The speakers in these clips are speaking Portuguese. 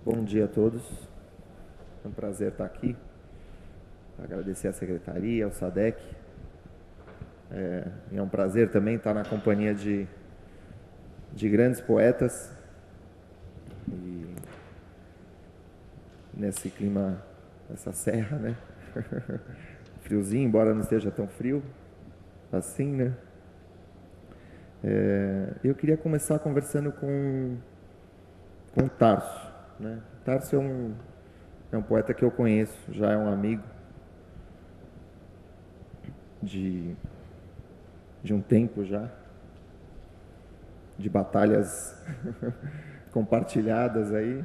Bom dia a todos. É um prazer estar aqui. Agradecer à Secretaria, ao SADEC. É um prazer também estar na companhia de grandes poetas. E nesse clima, essa serra, né? Friozinho, embora não esteja tão frio assim, né? Eu queria começar conversando com o Tarso, né? Tarso é um poeta que eu conheço, já é um amigo de um tempo já, de batalhas compartilhadas aí.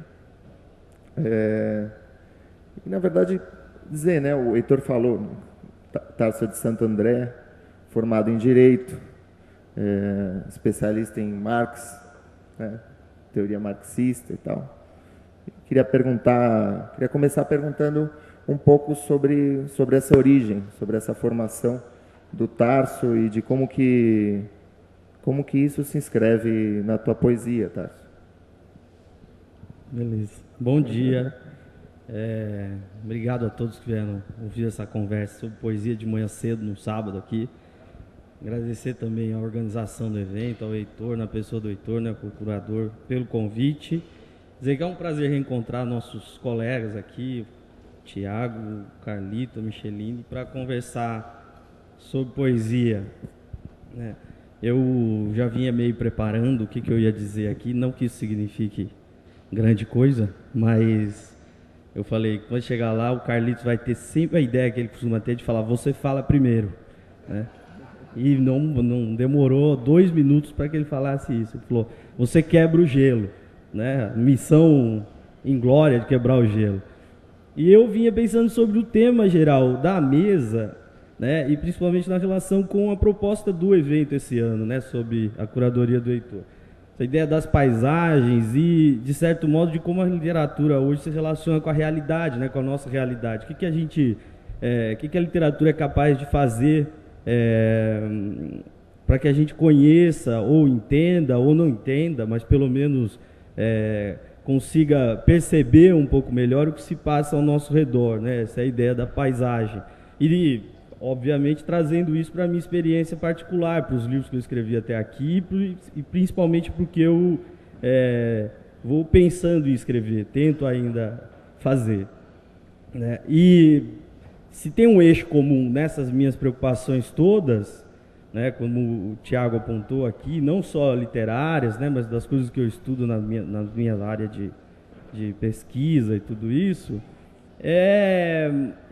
E, na verdade, dizer, né? O Heitor falou, Tarso é de Santo André, formado em Direito, especialista em Marx, né? Teoria marxista e tal. Queria começar perguntando um pouco sobre essa origem, sobre essa formação do Tarso e de como que isso se inscreve na tua poesia, Tarso. Beleza. Bom dia. Obrigado a todos que vieram ouvir essa conversa sobre poesia de manhã cedo, no sábado aqui. Agradecer também a organização do evento, ao Heitor, na pessoa do Heitor, né, o curador, pelo convite. Dizer que é um prazer reencontrar nossos colegas aqui, Tiago, Carlito, Micheline, para conversar sobre poesia. Eu já vinha meio preparando o que eu ia dizer aqui, não que isso signifique grande coisa, mas eu falei, quando chegar lá, o Carlitos vai ter sempre a ideia que ele costuma ter de falar, você fala primeiro, né? E não demorou 2 minutos para que ele falasse isso. Ele falou, você quebra o gelo, né? Missão inglória de quebrar o gelo. E eu vinha pensando sobre o tema geral da mesa, né? E principalmente na relação com a proposta do evento esse ano, né? Sobre a curadoria do Heitor. Essa ideia das paisagens e, de certo modo, de como a literatura hoje se relaciona com a realidade, né? Com a nossa realidade. O que a literatura é capaz de fazer para que a gente conheça, ou entenda, ou não entenda, mas pelo menos consiga perceber um pouco melhor o que se passa ao nosso redor, né? Essa é a ideia da paisagem. E, obviamente, trazendo isso para a minha experiência particular, para os livros que eu escrevi até aqui, e principalmente porque eu vou pensando em escrever, tento ainda fazer, né? E se tem um eixo comum nessas minhas preocupações todas, né, como o Tiago apontou aqui, não só literárias, né, mas das coisas que eu estudo na minha área de pesquisa e tudo isso, é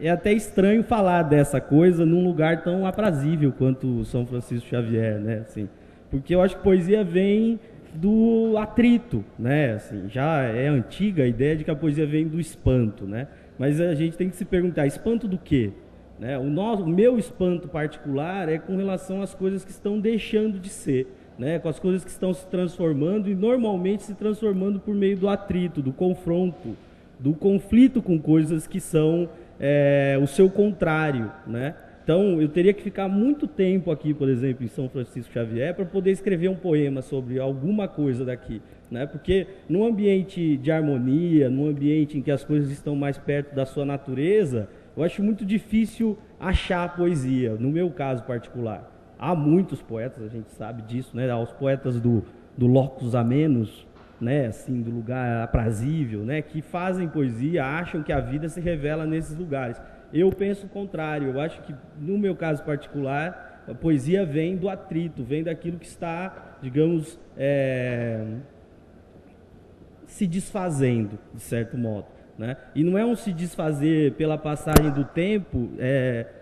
até estranho falar dessa coisa num lugar tão aprazível quanto São Francisco Xavier, né, assim, porque eu acho que poesia vem do atrito, né, assim, já é antiga a ideia de que a poesia vem do espanto, né, mas a gente tem que se perguntar, espanto do quê? Né? O meu espanto particular é com relação às coisas que estão deixando de ser, né? Com as coisas que estão se transformando e normalmente se transformando por meio do atrito, do confronto, do conflito com coisas que são o seu contrário, né? Então, eu teria que ficar muito tempo aqui, por exemplo, em São Francisco Xavier, para poder escrever um poema sobre alguma coisa daqui, né? Porque num ambiente de harmonia, num ambiente em que as coisas estão mais perto da sua natureza, eu acho muito difícil achar poesia, no meu caso particular. Há muitos poetas, a gente sabe disso, né? Há os poetas do locus amenus, né? Assim, do lugar aprazível, né? Que fazem poesia, acham que a vida se revela nesses lugares. Eu penso o contrário, eu acho que, no meu caso particular, a poesia vem do atrito, vem daquilo que está, digamos, se desfazendo, de certo modo, né? E não é um se desfazer pela passagem do tempo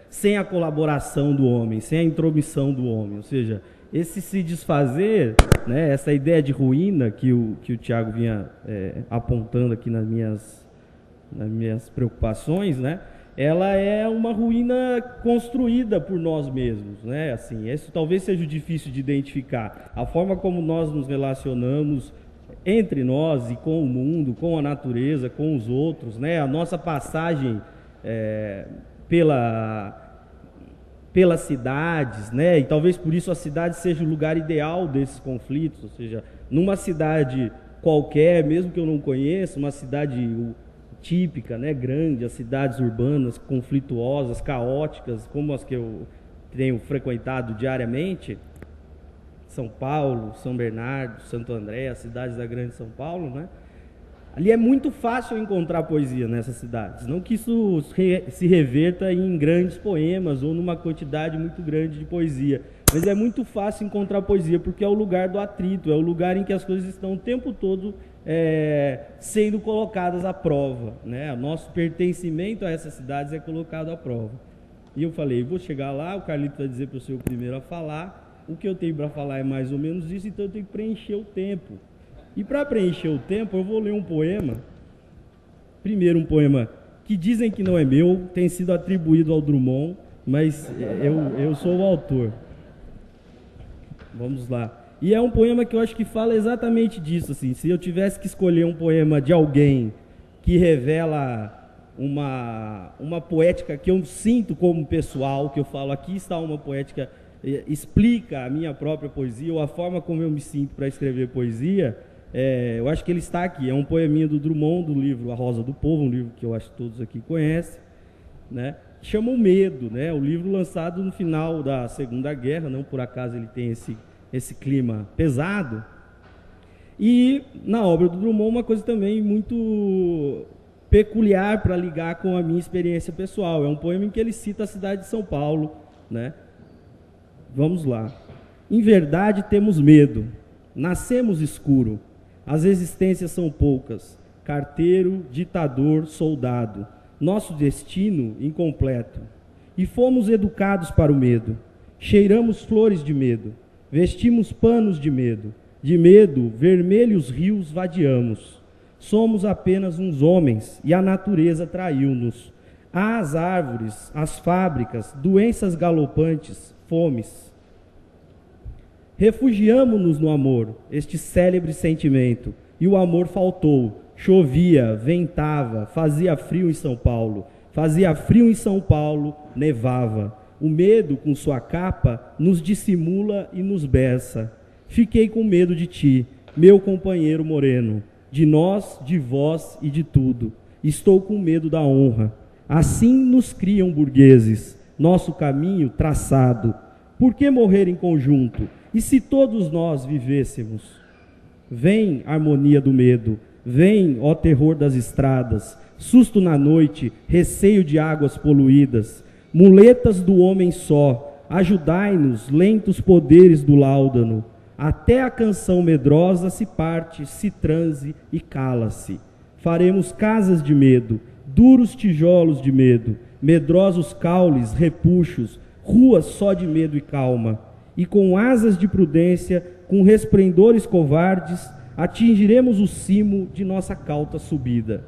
sem a colaboração do homem, sem a intromissão do homem, ou seja, esse se desfazer, né, essa ideia de ruína que o Tiago vinha apontando aqui nas minhas preocupações, né? Ela é uma ruína construída por nós mesmos, né? Assim, isso talvez seja difícil de identificar. A forma como nós nos relacionamos entre nós e com o mundo, com a natureza, com os outros, né? A nossa passagem pelas cidades, né? E talvez por isso a cidade seja o lugar ideal desses conflitos, ou seja, numa cidade qualquer, mesmo que eu não conheça, uma cidade típica, né, grande, as cidades urbanas conflituosas, caóticas, como as que eu tenho frequentado diariamente, São Paulo, São Bernardo, Santo André, as cidades da grande São Paulo, né? Ali é muito fácil encontrar poesia nessas cidades. Não que isso se reverta em grandes poemas ou numa quantidade muito grande de poesia, mas é muito fácil encontrar poesia, porque é o lugar do atrito, é o lugar em que as coisas estão o tempo todo sendo colocadas à prova, né? O nosso pertencimento a essas cidades é colocado à prova. E eu falei, vou chegar lá, o Carlito vai dizer para o senhor primeiro a falar, o que eu tenho para falar é mais ou menos isso, então eu tenho que preencher o tempo. E para preencher o tempo, eu vou ler um poema. Primeiro, um poema que dizem que não é meu, tem sido atribuído ao Drummond, mas eu sou o autor. Vamos lá. E é um poema que eu acho que fala exatamente disso. Assim, se eu tivesse que escolher um poema de alguém que revela uma poética que eu sinto como pessoal, que eu falo, aqui está uma poética, explica a minha própria poesia, ou a forma como eu me sinto para escrever poesia, eu acho que ele está aqui. É um poeminha do Drummond, do livro A Rosa do Povo, um livro que eu acho que todos aqui conhecem, né? Chama O Medo, né? O livro lançado no final da Segunda Guerra, não por acaso ele tem esse clima pesado. E na obra do Drummond, uma coisa também muito peculiar para ligar com a minha experiência pessoal. É um poema em que ele cita a cidade de São Paulo, né? Vamos lá. Em verdade temos medo, nascemos escuro, as existências são poucas, carteiro, ditador, soldado, nosso destino incompleto. E fomos educados para o medo, cheiramos flores de medo, vestimos panos de medo, vermelhos rios vadiamos. Somos apenas uns homens e a natureza traiu-nos. Há as árvores, as fábricas, doenças galopantes, fomes. Refugiamo-nos no amor, este célebre sentimento, e o amor faltou. Chovia, ventava, fazia frio em São Paulo. Fazia frio em São Paulo, nevava. O medo, com sua capa, nos dissimula e nos berça. Fiquei com medo de ti, meu companheiro moreno, de nós, de vós e de tudo. Estou com medo da honra. Assim nos criam burgueses, nosso caminho traçado. Por que morrer em conjunto? E se todos nós vivêssemos? Vem, harmonia do medo, vem, ó terror das estradas, susto na noite, receio de águas poluídas, muletas do homem só, ajudai-nos, lentos poderes do láudano. Até a canção medrosa se parte, se transe e cala-se. Faremos casas de medo, duros tijolos de medo, medrosos caules, repuxos, ruas só de medo e calma. E com asas de prudência, com resplendores covardes, atingiremos o cimo de nossa cauta subida.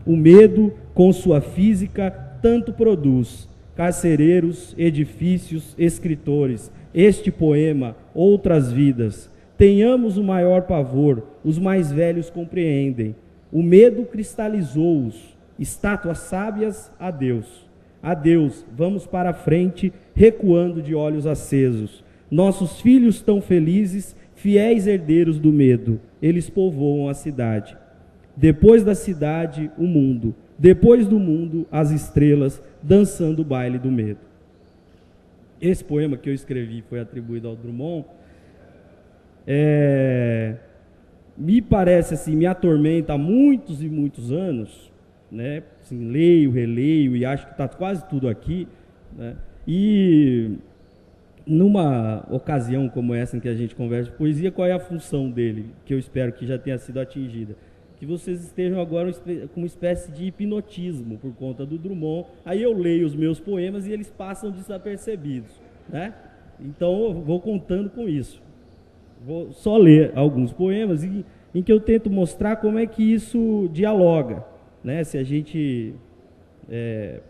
O medo, com sua física, tanto produz carcereiros, edifícios, escritores. Este poema, outras vidas. Tenhamos o maior pavor, os mais velhos compreendem. O medo cristalizou-os, estátuas sábias, adeus. Adeus, vamos para a frente, recuando de olhos acesos. Nossos filhos tão felizes, fiéis herdeiros do medo, eles povoam a cidade. Depois da cidade, o mundo. Depois do mundo, as estrelas, dançando o baile do medo. Esse poema que eu escrevi foi atribuído ao Drummond. Me parece assim, me atormenta há muitos e muitos anos, né? Assim, leio, releio e acho que está quase tudo aqui, né? E numa ocasião como essa em que a gente conversa de poesia, qual é a função dele, que eu espero que já tenha sido atingida? Que vocês estejam agora com uma espécie de hipnotismo por conta do Drummond. Aí eu leio os meus poemas e eles passam desapercebidos, né? Então eu vou contando com isso. Vou só ler alguns poemas em que eu tento mostrar como é que isso dialoga, né? Se a gente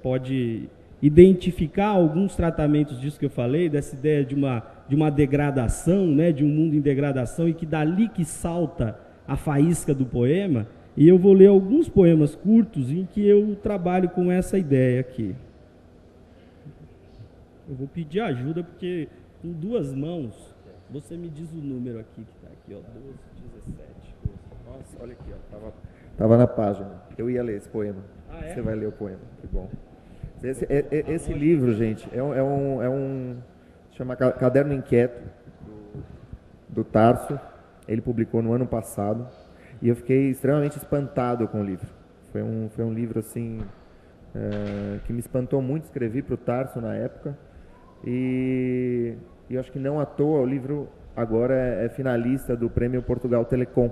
pode identificar alguns tratamentos disso que eu falei, dessa ideia de uma degradação, né? De um mundo em degradação, e que dali que salta a faísca do poema. E eu vou ler alguns poemas curtos em que eu trabalho com essa ideia aqui. Eu vou pedir ajuda porque com duas mãos, você me diz o número aqui que está aqui, ó, 12, 17. Nossa, olha aqui, ó, tava na página. Eu ia ler esse poema. Ah, é? Você vai ler o poema, que bom. Esse livro, gente, chama Caderno Inquieto, do Tarso. Ele publicou no ano passado e eu fiquei extremamente espantado com o livro. Foi um livro assim que me espantou muito. Escrevi para o Tarso na época e eu acho que não à toa o livro agora é finalista do Prêmio Portugal Telecom,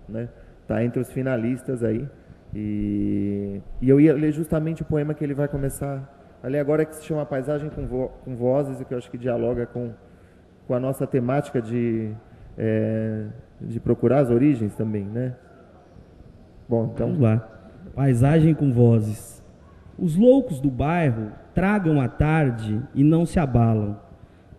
né? Tá entre os finalistas aí. E eu ia ler justamente o poema que ele vai começar a ler agora, que se chama Paisagem com Vozes, e que eu acho que dialoga com a nossa temática de procurar as origens também, né? Bom, então... Vamos lá. Paisagem com Vozes. Os loucos do bairro tragam a tarde e não se abalam.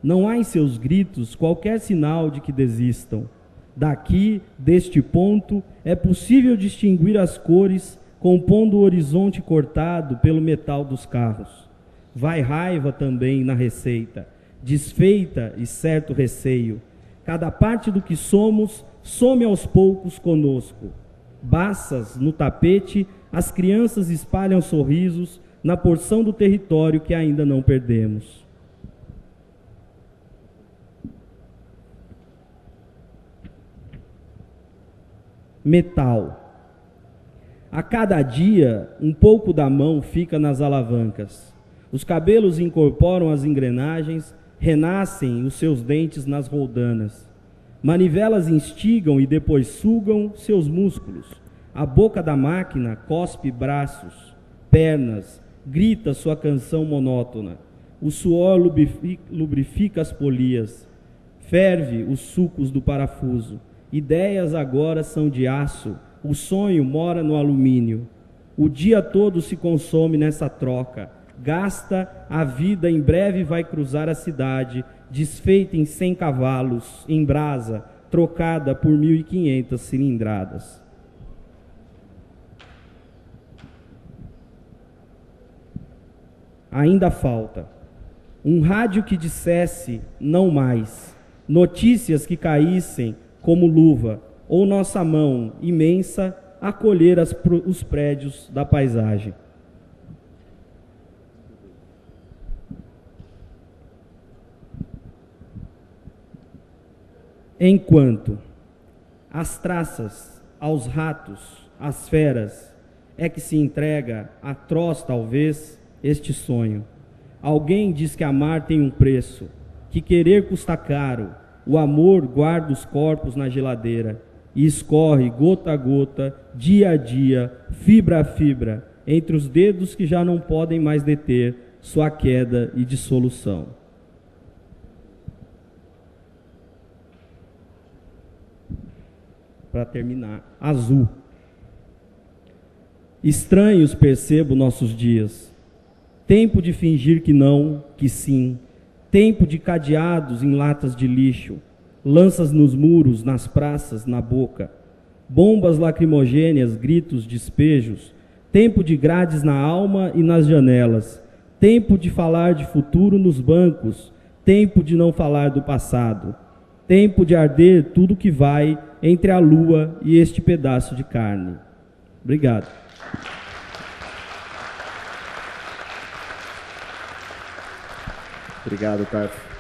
Não há em seus gritos qualquer sinal de que desistam. Daqui, deste ponto, é possível distinguir as cores, compondo o horizonte cortado pelo metal dos carros. Vai raiva também na receita, desfeita e certo receio. Cada parte do que somos some aos poucos conosco. Baças no tapete, as crianças espalham sorrisos na porção do território que ainda não perdemos. Metal. A cada dia, um pouco da mão fica nas alavancas. Os cabelos incorporam as engrenagens, renascem os seus dentes nas roldanas. Manivelas instigam e depois sugam seus músculos. A boca da máquina cospe braços, pernas, grita sua canção monótona. O suor lubrifica as polias, ferve os sucos do parafuso. Ideias agora são de aço, o sonho mora no alumínio. O dia todo se consome nessa troca, gasta a vida, em breve vai cruzar a cidade, desfeita em 100 cavalos, em brasa, trocada por 1.500 cilindradas. Ainda falta um rádio que dissesse não mais, notícias que caíssem como luva, ou nossa mão imensa acolher os prédios da paisagem. Enquanto às traças, aos ratos, às feras, é que se entrega, atroz talvez, este sonho. Alguém diz que amar tem um preço, que querer custa caro. O amor guarda os corpos na geladeira e escorre gota a gota, dia a dia, fibra a fibra, entre os dedos que já não podem mais deter sua queda e dissolução. Para terminar, azul. Estranhos percebo nossos dias. Tempo de fingir que não, que sim. Tempo de cadeados em latas de lixo, lanças nos muros, nas praças, na boca, bombas lacrimogêneas, gritos, despejos, tempo de grades na alma e nas janelas, tempo de falar de futuro nos bancos, tempo de não falar do passado, tempo de arder tudo que vai entre a lua e este pedaço de carne. Obrigado. Obrigado, Tarso.